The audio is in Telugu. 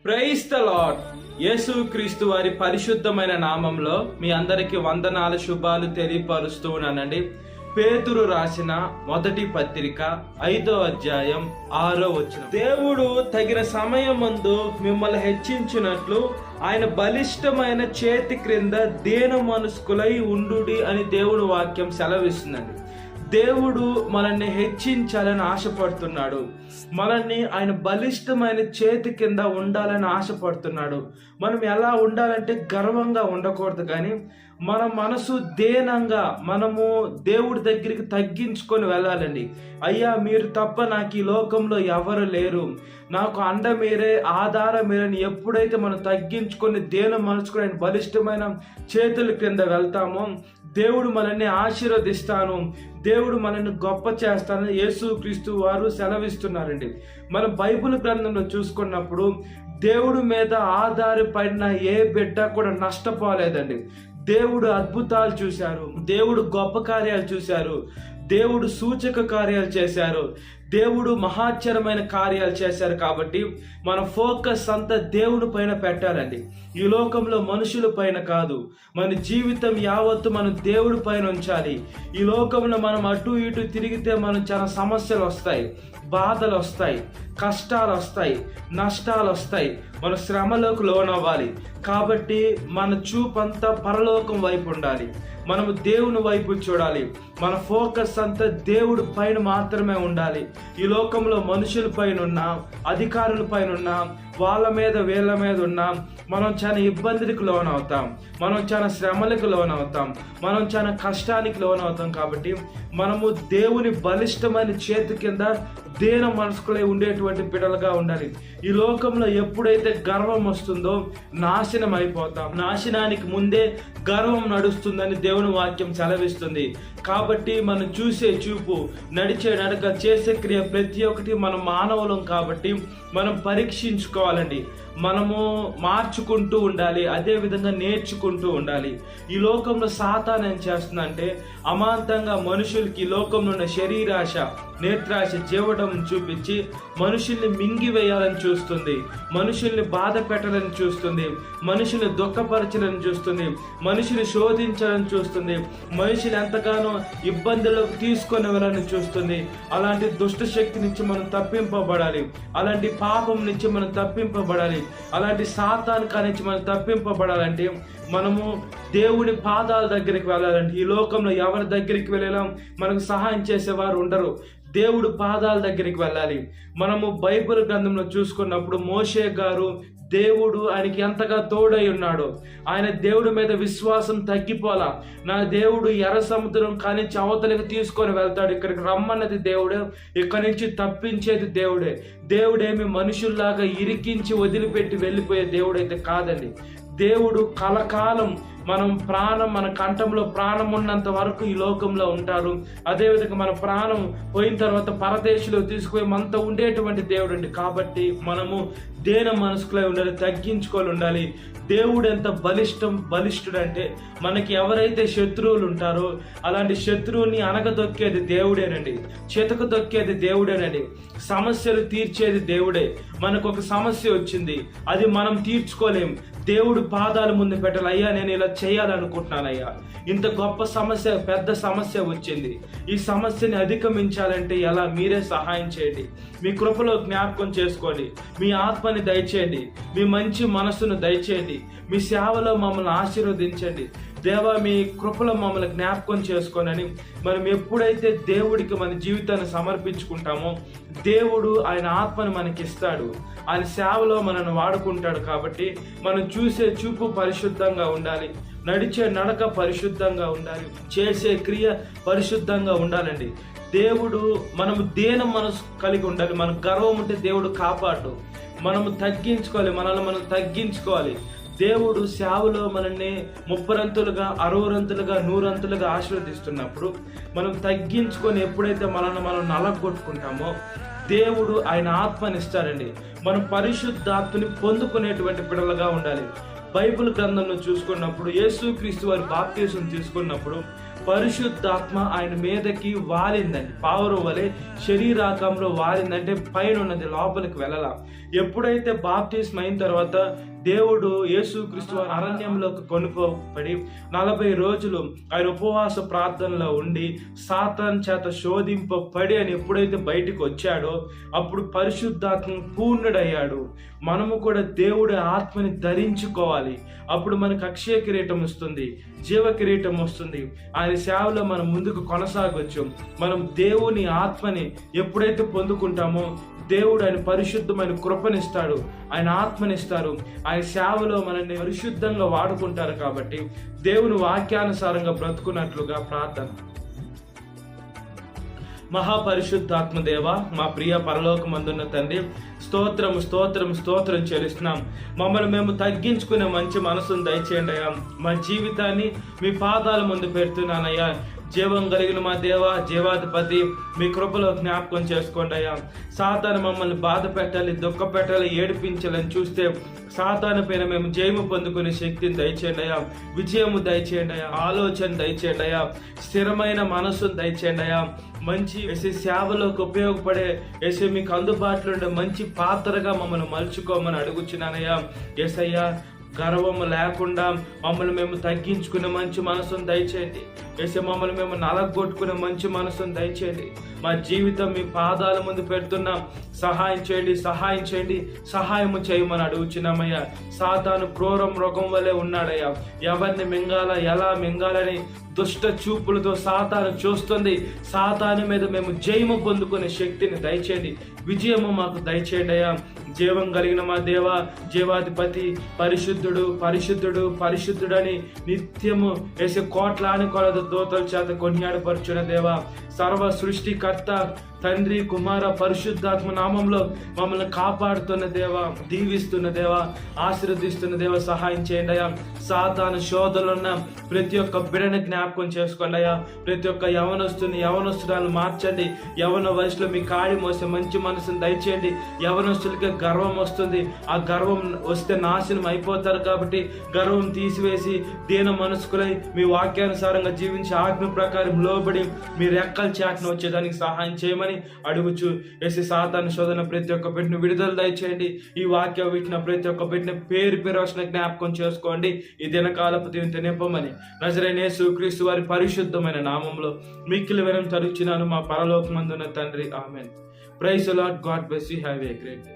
Praise the lord. యేసుక్రీస్తు వారి పరిశుద్ధమైన నామంలో మీ అందరికీ వందనాలు, శుభాలు తెలియపరుస్తూ ఉన్నానండి. పేతురు రాసిన మొదటి పత్రిక 5వ అధ్యాయం 6వ వచనం. దేవుడు తగిన సమయం ముందు మిమ్మల్ని హెచ్చించినట్లు ఆయన బలిష్టమైన చేతి క్రింద దీన మనస్కులై ఉండుడి అని దేవుడు వాక్యం సెలవిస్తుందండి. దేవుడు మనల్ని హెచ్చించాలని ఆశపడుతున్నాడు. మనల్ని ఆయన బలిష్టమైన చేతి కింద ఉండాలని ఆశపడుతున్నాడు. మనం ఎలా ఉండాలంటే గర్వంగా ఉండకూడదు, కానీ మన మనసు దీనంగా మనము దేవుడి దగ్గరికి తగ్గించుకొని వెళ్ళాలండి. అయ్యా, మీరు తప్ప నాకు ఈ లోకంలో ఎవరు లేరు, నాకు అండ మీరే, ఆధారం మీరని ఎప్పుడైతే మనం తగ్గించుకొని దీన మనసుకొని ఆయన బలిష్టమైన చేతుల క్రింద వెళ్తామో దేవుడు మనల్ని ఆశీర్వదిస్తాను, దేవుడు మనల్ని గొప్ప చేస్తానని యేసుక్రీస్తు వారు సెలవిస్తున్నారండి. మనం బైబిల్ గ్రంథంలో చూసుకున్నప్పుడు దేవుడి మీద ఆధారపడిన ఏ బిడ్డ కూడా నష్టపోలేదండి. దేవుడు అద్భుతాలు చూశారు, దేవుడు గొప్ప కార్యాలు చూశారు, దేవుడు సూచక కార్యాలు చేశారు, దేవుడు మహాచరమైన కార్యాలు చేశారు. కాబట్టి మన ఫోకస్ అంతా దేవుడి పైన పెట్టాలండి. ఈ లోకంలో మనుషుల పైన కాదు, మన జీవితం యావత్తు మనం దేవుడి పైన ఉంచాలి. ఈ లోకంలో మనం అటు ఇటు తిరిగితే మనం చాలా సమస్యలు వస్తాయి, బాధలు వస్తాయి, కష్టాలు వస్తాయి, నష్టాలు వస్తాయి, మన శ్రమలోకి లోనవ్వాలి. కాబట్టి మన చూపంతా పరలోకం వైపు ఉండాలి, మనము దేవుని వైపు చూడాలి. మన ఫోకస్ అంతా దేవుడి పైన మాత్రమే ఉండాలి. ఈ లోకంలో మనుషుల పైన ఉన్నా, అధికారుల పైన ఉన్నా, వాళ్ళ మీద వీళ్ళ మీద ఉన్నా మనం చాలా ఇబ్బందులకు లోనవుతాం, మనం చాలా శ్రమలకు లోనవుతాం, మనం చాలా కష్టానికి లోనవుతాం. కాబట్టి మనము దేవుని బలిష్టమైన చేతి కింద దీన మనసుకులై ఉండేటువంటి బిడ్డలుగా ఉండాలి. ఈ లోకంలో ఎప్పుడైతే గర్వం వస్తుందో నాశనం అయిపోతాం. నాశనానికి ముందే గర్వం నడుస్తుందని దేవుని వాక్యం సెలవిస్తుంది. కాబట్టి మనం చూసే చూపు, నడిచే నడక, చేసే క్రియ ప్రతి ఒక్కటి మనం మానవులం. కాబట్టి మనం పరీక్షించుకోవాలండి, మనము మార్చుకుంటూ ఉండాలి, అదే విధంగా నేర్చుకుంటూ ఉండాలి. ఈ లోకంలో సాతాను ఏం చేస్తుందంటే అమాంతంగా మనుషులకి ఈ లోకంలో ఉన్న శరీరాశ, నేత్రాశ, జీవడం చూపించి మనుషుల్ని మింగివేయాలని చూస్తుంది, మనుషుల్ని బాధ పెట్టాలని చూస్తుంది, మనుషుల్ని దుఃఖపరచాలని చూస్తుంది, మనుషుని శోధించాలని చూస్తుంది, మనుషులు ఎంతగానో ఇబ్బందులకు తీసుకొని వెళ్ళాలని చూస్తుంది. అలాంటి దుష్ట శక్తి నుంచి మనం తప్పింపబడాలి, అలాంటి పాపం నుంచి మనం తప్పింపబడాలి, అలాంటి సాతాను నుంచి మనం తప్పింపబడాలంటే మనము దేవుని పాదాల దగ్గరికి వెళ్ళాలంటే ఈ లోకంలో ఎవరి దగ్గరికి వెళ్ళాం మనకు సహాయం చేసేవారు ఉండరు. దేవుడు పాదాల దగ్గరికి వెళ్ళాలి. మనము బైబిల్ గ్రంథంలో చూసుకున్నప్పుడు మోషే గారు దేవుడు ఆయనకి ఎంతగా తోడై ఉన్నాడు. ఆయన దేవుడి మీద విశ్వాసం తగ్గిపోలా. నా దేవుడు ఎర్ర సముద్రం కానించి అవతలికి తీసుకొని వెళ్తాడు, ఇక్కడికి రమ్మన్నది దేవుడే, ఇక్కడి నుంచి తప్పించేది దేవుడే. దేవుడేమి మనుషుల్లాగా ఇరికించి వదిలిపెట్టి వెళ్ళిపోయే దేవుడైతే కాదండి. దేవుడు కలకాలం మన కంఠంలో ప్రాణం ఉన్నంత వరకు ఈ లోకంలో ఉంటారు. అదేవిధంగా మన ప్రాణం పోయిన తర్వాత పరదేశంలో తీసుకుపోయి మనతో ఉండేటువంటి దేవుడు అండి. కాబట్టి మనము దీన మనసుకులై ఉండాలి, తగ్గించుకొని ఉండాలి. దేవుడు ఎంత బలిష్ఠుడు అంటే మనకి ఎవరైతే శత్రువులు ఉంటారో అలాంటి శత్రువుని అనగదొక్కేది దేవుడేనండి, చితక దొక్కేది దేవుడేనండి, సమస్యలు తీర్చేది దేవుడే. మనకు ఒక సమస్య వచ్చింది, అది మనం తీర్చుకోలేం, దేవుడు పాదాల ముందు పెట్టాలి. అయ్యా, నేను ఇలా చేయాలనుకుంటున్నానయ్యా, ఇంత గొప్ప సమస్య, పెద్ద సమస్య వచ్చింది, ఈ సమస్యని అధిగమించాలంటే ఎలా, మీరే సహాయం చేయండి, మీ కృపలో జ్ఞాపకం చేసుకోండి, మీ ఆత్మని దయచేయండి, మీ మంచి మనసును దయచేయండి, మీ సేవలో మమ్మల్ని ఆశీర్వదించండి దేవా, మీ కృపలో మమ్మల్ని జ్ఞాపకం చేసుకోనని మనం ఎప్పుడైతే దేవుడికి మన జీవితాన్ని సమర్పించుకుంటామో దేవుడు ఆయన ఆత్మను మనకి ఇస్తాడు, ఆయన సేవలో మనల్ని వాడుకుంటాడు. కాబట్టి మనం చూసే చూపు పరిశుద్ధంగా ఉండాలి, నడిచే నడక పరిశుద్ధంగా ఉండాలి, చేసే క్రియ పరిశుద్ధంగా ఉండాలండి. దేవుడు మనము దీన మనసు కలిగి ఉండాలి. మన గర్వం ఉంటే దేవుడు కాపాడు. మనము తగ్గించుకోవాలి, మనల్ని మనం తగ్గించుకోవాలి. దేవుడు సేవలో మనల్ని 30 రంతులుగా, 60 రంతులుగా, 100 రంతులుగా ఆశీర్వదిస్తున్నప్పుడు మనం తగ్గించుకొని ఎప్పుడైతే మనల్ని మనం నలగొట్టుకుంటామో దేవుడు ఆయన ఆత్మని ఇస్తారండి. మనం పరిశుద్ధాత్మని పొందుకునేటువంటి బిడ్డలుగా ఉండాలి. బైబిల్ గ్రంథంలో చూసుకున్నప్పుడు యేసుక్రీస్తు వారి బాప్తిసం తీసుకున్నప్పుడు పరిశుద్ధాత్మ ఆయన మీదకి వాలిందండి. పావురం వలె శరీరాకంలో వాలిందంటే పైన ఉన్నది, లోపలికి వెళ్ళాల. ఎప్పుడైతే బాప్టిజం అయిన తర్వాత దేవుడు యేసుక్రీస్తు అరణ్యంలోకి కొనుక్కోబడి 40 రోజులు ఆయన ఉపవాస ప్రార్థనలో ఉండి సాతాను చేత శోధింపబడి అని ఎప్పుడైతే బయటికి వచ్చాడో అప్పుడు పరిశుద్ధాత్మ పూర్ణుడయ్యాడు. మనము కూడా దేవుడి ఆత్మని ధరించుకోవాలి. అప్పుడు మనకు అక్షయ కిరీటం వస్తుంది, జీవ కిరీటం వస్తుంది. ఆయన సేవలో మనం ముందుకు కొనసాగొచ్చు. మనం దేవుని ఆత్మని ఎప్పుడైతే పొందుకుంటామో దేవుడు ఆయన పరిశుద్ధమైన కృపనిస్తాడు, ఆయన ఆత్మనిస్తారు. ఆయన సేవలో మనల్ని పరిశుద్ధంగా వాడుకుంటారు. కాబట్టి దేవుని వాక్యానుసారంగా బ్రతుకున్నట్లుగా ప్రార్థన. మహాపరిశుద్ధాత్మ దేవ, మా ప్రియ పరలోకమందున్న తండ్రి, స్తోత్రం స్తోత్రం స్తోత్రం చెల్లిస్తున్నాం. మమ్మల్ని మేము తగ్గించుకునే మంచి మనసును దయచేయండి అయ్యా. మా జీవితాన్ని మీ పాదాల ముందు పెడుతున్నానయ్యా. జీవం కలిగిన మా దేవ, జీవాధిపతి, మీ కృపలో జ్ఞాపకం చేసుకోండి అయ్యా. సాతాను మమ్మల్ని బాధ పెట్టాలి, దుఃఖ పెట్టాలి, ఏడిపించాలని చూస్తే సాతాను పైన మేము జయము పొందుకునే శక్తిని దయచేయండి అయ్యా. విజయము దయచేయండి అయ్యా. ఆలోచన దయచేయండి అయ్యా. స్థిరమైన మనస్సును దయచేయండి అయ్యా. మంచి సేవలోకి ఉపయోగపడే మీకు అందుబాటులో ఉండే మంచి పాత్రగా మమ్మల్ని మలుచుకోమని అడుగుచున్నానయ్యా. యేసయ్యా, గర్వము లేకుండా మమ్మల్ని మేము తగ్గించుకునే మంచి మనసును దయచేయండి. మమ్మల్ని మేము నలగొట్టుకునే మంచి మనసును దయచేయండి. మా జీవితం మీ పాదాల ముందు పెడుతున్నాం. సహాయం చేయండి, సహాయం చేయండి, సహాయము చేయమని అడుగుచున్నామయ్యా. సాతాను క్రూర మృగం వలె ఉన్నాడయ్యా. ఎవరిని మింగాల, ఎలా మింగాలని దుష్ట చూపులతో సాతాను చూస్తుంది. సాతాను మీద మేము జయము పొందుకునే శక్తిని దయచేయండి, విజయము మాకు దయచేయండి అయ్యా. జీవం కలిగిన మా దేవ, జీవాధిపతి, పరిశుద్ధుడు పరిశుద్ధుడు పరిశుద్ధుడని నిత్యము వేసే కోట్లాని కొలది దూతల చేత కొనియాడపరచున దేవ, సర్వ సృష్టికర్త తండ్రి, కుమార, పరిశుద్ధాత్మ నామంలో మమ్మల్ని కాపాడుతున్న దేవ, దీవిస్తున్న దేవ, ఆశీర్వదిస్తున్న దేవ, సహాయం చేయండి అయ్యా. సాతాను శోధనలున్న ప్రతి ఒక్క బిడని జ్ఞాపకం చేసుకోండి అయ్యా. ప్రతి ఒక్క యవనస్తురాలను మార్చండి. యవన వయసులో మీ కాడి మోసే మంచి మనసును దయచేయండి. యవనస్తులకి గర్వం వస్తుంది. ఆ గర్వం వస్తే నాశనం అయిపోతారు. కాబట్టి గర్వం తీసివేసి దీన మనస్కులై మీ వాక్యానుసారంగా జీవించి ఆజ్ఞ ప్రకారం లోబడి మీ రెక్కల చాటును వచ్చేదానికి సహాయం చేయమని అడుగుచు సాతాను శోధన ప్రతి ఒక్క బిడ్డను విడుదల దయచేయండి. ఈ వాక్యం వింటున్న ప్రతి ఒక్క బిడ్డని పేరు వరుసన జ్ఞాపకం చేసుకోండి. ఈ దినకాలపు దీనితో నింపమని నజరైన యేసుక్రీస్తు వారి పరిశుద్ధమైన నామంలో మిక్కిలి వినం తరుచున్నాను మా పరలోకమందున్న తండ్రి. Amen. Praise the lord. God bless you. Have a great day.